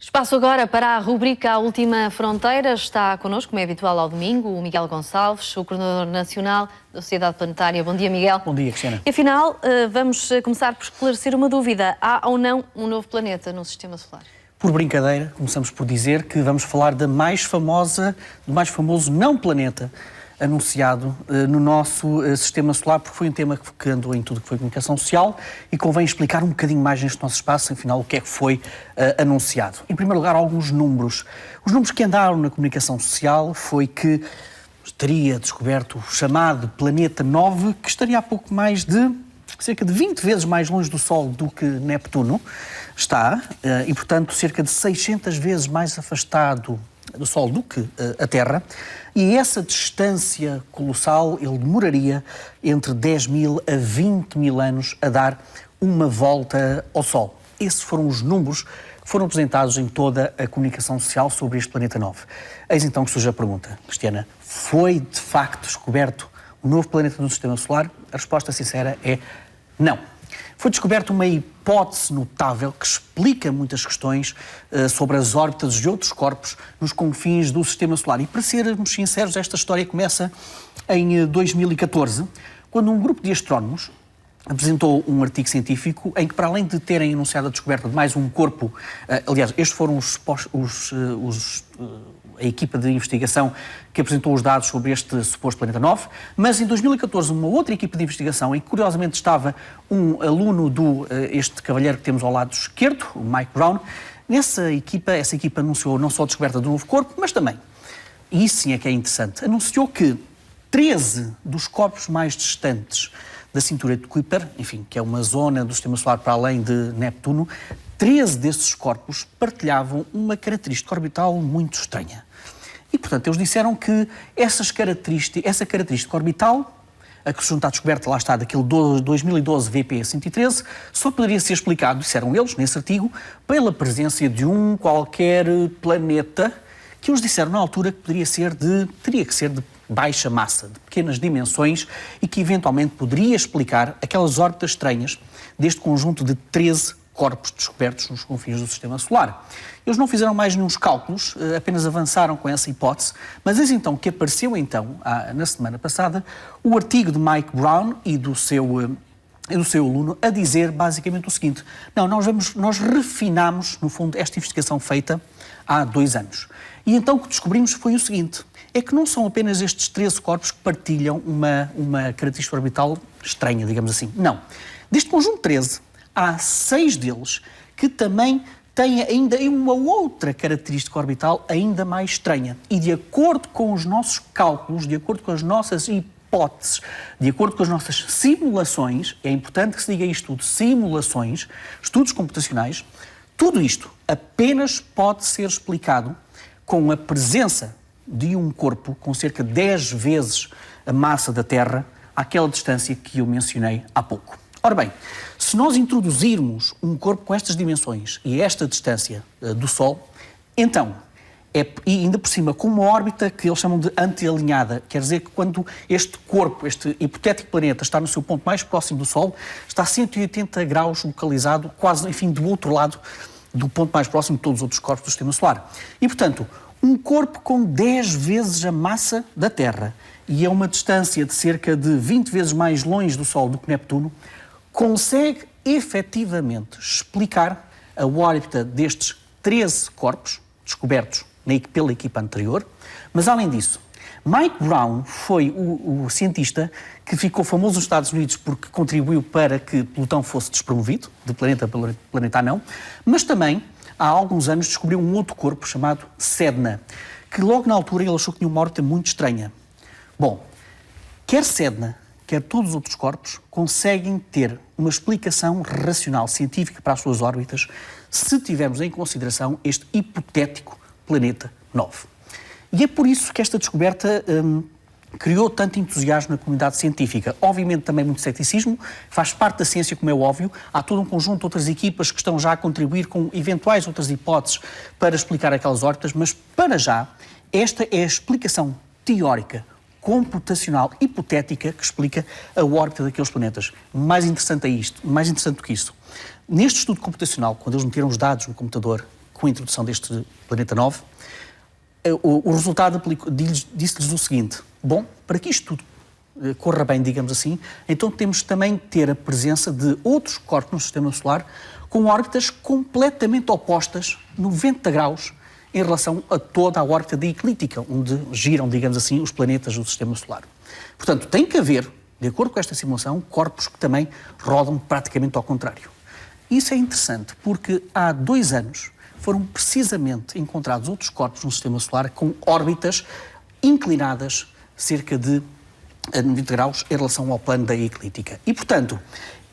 Espaço agora para a rubrica A Última Fronteira. Está connosco, como é habitual ao domingo, o Miguel Gonçalves, o coordenador nacional da Sociedade Planetária. Bom dia, Miguel. Bom dia, Cristina. E afinal, vamos começar por esclarecer uma dúvida. Há ou não um novo planeta no Sistema Solar? Por brincadeira, começamos por dizer que vamos falar do mais famoso não planeta anunciado no nosso Sistema Solar, porque foi um tema que andou em tudo que foi comunicação social e convém explicar um bocadinho mais neste nosso espaço, afinal, o que é que foi anunciado. Em primeiro lugar, alguns números. Os números que andaram na comunicação social foi que teria descoberto o chamado Planeta 9, que estaria a pouco mais de cerca de 20 vezes mais longe do Sol do que Neptuno está, e, portanto, cerca de 600 vezes mais afastado do Sol do que a Terra, e essa distância colossal, ele demoraria entre 10 mil a 20 mil anos a dar uma volta ao Sol. Esses foram os números que foram apresentados em toda a comunicação social sobre este Planeta 9. Eis então que surge a pergunta, Cristiana, foi de facto descoberto um novo planeta no Sistema Solar? A resposta sincera é não. Foi descoberta uma hipótese notável que explica muitas questões sobre as órbitas de outros corpos nos confins do Sistema Solar. E, para sermos sinceros, esta história começa em 2014, quando um grupo de astrónomos apresentou um artigo científico em que, para além de terem anunciado a descoberta de mais um corpo, aliás, estes foram a equipa de investigação que apresentou os dados sobre este suposto Planeta 9, mas em 2014 uma outra equipa de investigação, em que curiosamente estava um aluno este cavalheiro que temos ao lado esquerdo, o Mike Brown, essa equipa anunciou não só a descoberta do novo corpo, mas também, e isso sim é que é interessante, anunciou que 13 dos corpos mais distantes da cintura de Kuiper, enfim, que é uma zona do Sistema Solar para além de Neptuno, 13 desses corpos partilhavam uma característica orbital muito estranha. E, portanto, eles disseram que essa característica orbital, a que se junta à descoberta, lá está, daquele 2012 VP-113, só poderia ser explicado, disseram eles, nesse artigo, pela presença de um qualquer planeta que eles disseram na altura que teria que ser de baixa massa, de pequenas dimensões e que eventualmente poderia explicar aquelas órbitas estranhas deste conjunto de 13 corpos descobertos nos confins do Sistema Solar. Eles não fizeram mais nenhum cálculos, apenas avançaram com essa hipótese, mas eis então que apareceu na semana passada, o artigo de Mike Brown e do seu aluno a dizer basicamente o seguinte: não, nós refinamos, no fundo, esta investigação feita há 2 anos. E então o que descobrimos foi o seguinte: é que não são apenas estes 13 corpos que partilham uma característica orbital estranha, digamos assim. Não. Deste conjunto de 13, há 6 deles que também têm ainda uma outra característica orbital ainda mais estranha. E de acordo com os nossos cálculos, de acordo com as nossas hipóteses, de acordo com as nossas simulações, é importante que se diga isto tudo, simulações, estudos computacionais, tudo isto apenas pode ser explicado com a presença de um corpo com cerca de 10 vezes a massa da Terra àquela distância que eu mencionei há pouco. Ora bem, se nós introduzirmos um corpo com estas dimensões e esta distância do Sol, então, e ainda por cima com uma órbita que eles chamam de anti-alinhada, quer dizer que quando este corpo, este hipotético planeta, está no seu ponto mais próximo do Sol, está a 180 graus localizado, quase, enfim, do outro lado do ponto mais próximo de todos os outros corpos do Sistema Solar. E, portanto, um corpo com 10 vezes a massa da Terra e a uma distância de cerca de 20 vezes mais longe do Sol do que Neptuno, consegue efetivamente explicar a órbita destes 13 corpos descobertos pela equipa anterior, mas além disso, Mike Brown foi o cientista que ficou famoso nos Estados Unidos porque contribuiu para que Plutão fosse despromovido, de planeta para planeta anão, mas também há alguns anos descobriu um outro corpo chamado Sedna, que logo na altura ele achou que tinha uma órbita muito estranha. Bom, quer Sedna, quer todos os outros corpos conseguem ter uma explicação racional, científica para as suas órbitas se tivermos em consideração este hipotético Planeta 9. E é por isso que esta descoberta criou tanto entusiasmo na comunidade científica. Obviamente também muito ceticismo, faz parte da ciência, como é óbvio. Há todo um conjunto de outras equipas que estão já a contribuir com eventuais outras hipóteses para explicar aquelas órbitas, mas para já esta é a explicação teórica, computacional, hipotética, que explica a órbita daqueles planetas. Mais interessante é isto, mais interessante do que isso. Neste estudo computacional, quando eles meteram os dados no computador, com a introdução deste planeta 9, o resultado disse-lhes o seguinte: bom, para que isto tudo corra bem, digamos assim, então temos também que ter a presença de outros corpos no Sistema Solar com órbitas completamente opostas, 90 graus, em relação a toda a órbita da eclíptica, onde giram, digamos assim, os planetas do Sistema Solar. Portanto, tem que haver, de acordo com esta simulação, corpos que também rodam praticamente ao contrário. Isso é interessante porque há 2 anos foram precisamente encontrados outros corpos no Sistema Solar com órbitas inclinadas cerca de 90 graus em relação ao plano da eclíptica. E, portanto,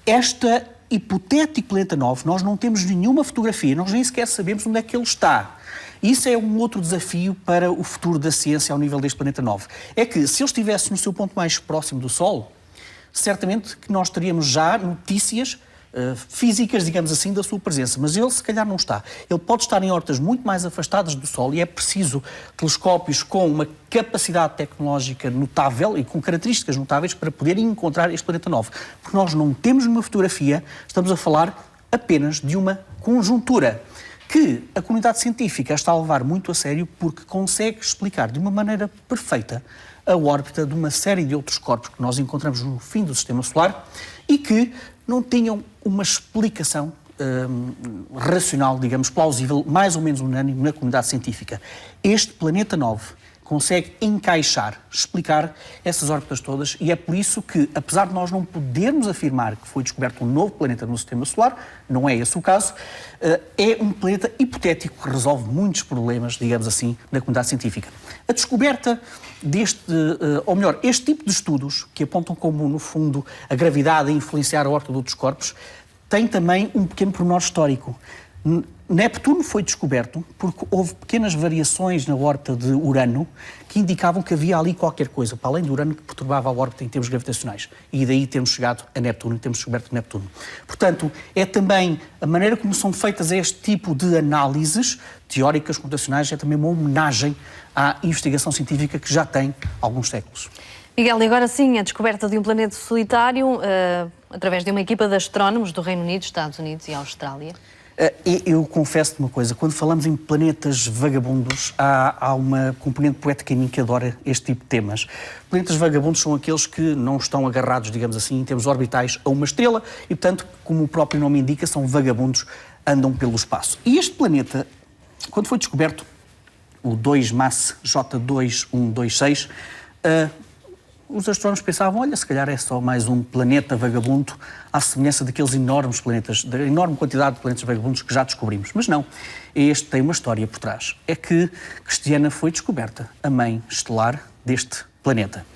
este hipotético planeta 9, nós não temos nenhuma fotografia, nós nem sequer sabemos onde é que ele está. Isso é um outro desafio para o futuro da ciência ao nível deste planeta 9. É que, se ele estivesse no seu ponto mais próximo do Sol, certamente que nós teríamos já notícias físicas, digamos assim, da sua presença, mas ele se calhar não está. Ele pode estar em órbitas muito mais afastadas do Sol e é preciso telescópios com uma capacidade tecnológica notável e com características notáveis para poderem encontrar este planeta 9. Porque nós não temos uma fotografia, estamos a falar apenas de uma conjuntura que a comunidade científica está a levar muito a sério porque consegue explicar de uma maneira perfeita a órbita de uma série de outros corpos que nós encontramos no fim do Sistema Solar e que não tinham uma explicação racional, digamos, plausível, mais ou menos unânime na comunidade científica. Este planeta 9 consegue encaixar, explicar essas órbitas todas e é por isso que, apesar de nós não podermos afirmar que foi descoberto um novo planeta no Sistema Solar, não é esse o caso, é um planeta hipotético que resolve muitos problemas, digamos assim, da comunidade científica. A descoberta deste, ou melhor, este tipo de estudos, que apontam como, no fundo, a gravidade a influenciar a órbita de outros corpos, tem também um pequeno pormenor histórico. Neptuno foi descoberto porque houve pequenas variações na órbita de Urano que indicavam que havia ali qualquer coisa, para além de Urano, que perturbava a órbita em termos gravitacionais. E daí temos chegado a Neptuno e temos descoberto Neptuno. Portanto, é também a maneira como são feitas este tipo de análises teóricas, computacionais, é também uma homenagem à investigação científica que já tem alguns séculos. Miguel, e agora sim, a descoberta de um planeta solitário através de uma equipa de astrónomos do Reino Unido, Estados Unidos e Austrália. Eu confesso-te uma coisa, quando falamos em planetas vagabundos, há uma componente poética em mim que adora este tipo de temas. Planetas vagabundos são aqueles que não estão agarrados, digamos assim, em termos orbitais a uma estrela e, portanto, como o próprio nome indica, são vagabundos, andam pelo espaço. E este planeta, quando foi descoberto, o 2MASS J2126, os astrónomos pensavam, olha, se calhar é só mais um planeta vagabundo à semelhança daqueles enormes planetas, da enorme quantidade de planetas vagabundos que já descobrimos. Mas não, este tem uma história por trás. É que Cristiana foi descoberta, a mãe estelar deste planeta.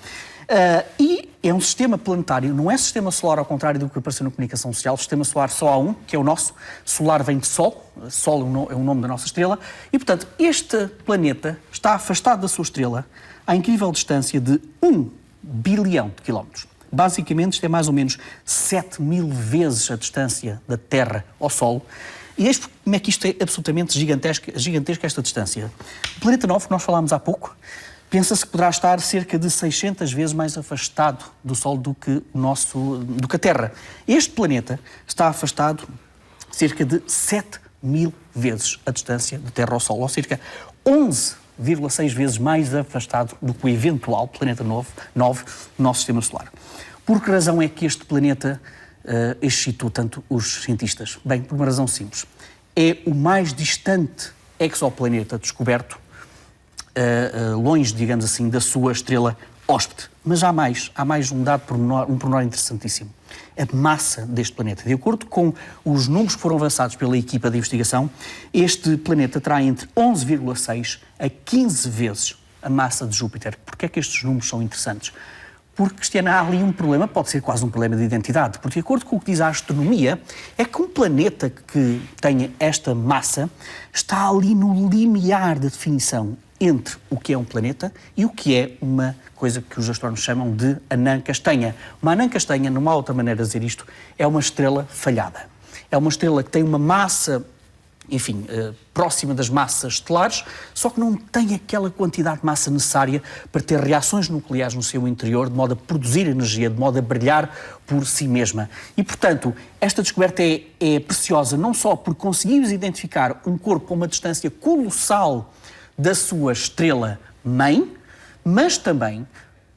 E é um sistema planetário, não é sistema solar ao contrário do que apareceu na comunicação social. O sistema solar só há um, que é o nosso. Solar vem de Sol, Sol é o nome da nossa estrela. E, portanto, este planeta está afastado da sua estrela à incrível distância de 1 bilhão de quilómetros. Basicamente, isto é mais ou menos 7.000 vezes a distância da Terra ao Sol. E eis como é que isto é absolutamente gigantesca esta distância. O planeta 9, que nós falámos há pouco, pensa-se que poderá estar cerca de 600 vezes mais afastado do Sol do que a Terra. Este planeta está afastado cerca de 7.000 vezes a distância da Terra ao Sol, ou cerca de 11,6 vezes mais afastado do que o eventual planeta 9 do nosso Sistema Solar. Por que razão é que este planeta excitou tanto os cientistas? Bem, por uma razão simples. É o mais distante exoplaneta descoberto, longe, digamos assim, da sua estrela hóspede. Mas há mais um dado um pormenor interessantíssimo. A massa deste planeta. De acordo com os números que foram avançados pela equipa de investigação, este planeta terá entre 11,6 a 15 vezes a massa de Júpiter. Porquê é que estes números são interessantes? Porque, Cristiana, há ali um problema, pode ser quase um problema de identidade, porque, de acordo com o que diz a astronomia, é que um planeta que tenha esta massa está ali no limiar da definição entre o que é um planeta e o que é uma coisa que os astrónomos chamam de anã castanha. Uma anã castanha, numa outra maneira de dizer isto, é uma estrela falhada. É uma estrela que tem uma massa enfim, próxima das massas estelares, só que não tem aquela quantidade de massa necessária para ter reações nucleares no seu interior, de modo a produzir energia, de modo a brilhar por si mesma. E, portanto, esta descoberta é preciosa não só porque conseguimos identificar um corpo a uma distância colossal da sua estrela-mãe, mas também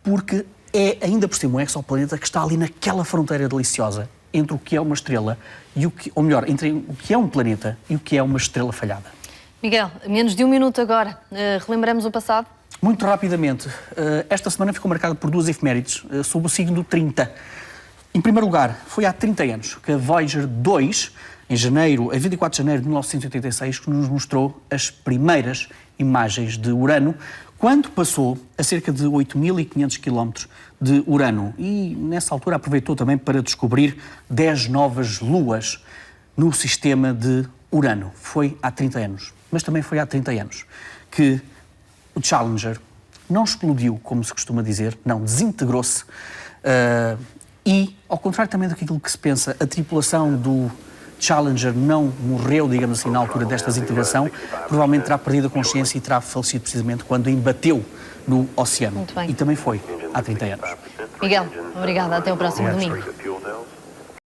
porque é, ainda por cima, um exoplaneta que está ali naquela fronteira deliciosa entre o que é uma estrela e o que, ou melhor, entre o que é um planeta e o que é uma estrela falhada. Miguel, menos de um minuto agora. Relembramos o passado? Muito rapidamente. Esta semana ficou marcada por duas efemérides sob o signo do 30. Em primeiro lugar, foi há 30 anos que a Voyager 2, em janeiro, a 24 de janeiro de 1986, que nos mostrou as primeiras imagens de Urano, quando passou a cerca de 8.500 km de Urano. E, nessa altura, aproveitou também para descobrir 10 novas luas no sistema de Urano. Foi há 30 anos. Mas também foi há 30 anos que o Challenger não explodiu, como se costuma dizer, não, desintegrou-se. E, ao contrário também daquilo que se pensa, a tripulação do Challenger não morreu, digamos assim, na altura desta desintegração, provavelmente terá perdido a consciência e terá falecido precisamente quando embateu no oceano. Muito bem. E também foi há 30 anos. Miguel, obrigada. Até o próximo domingo.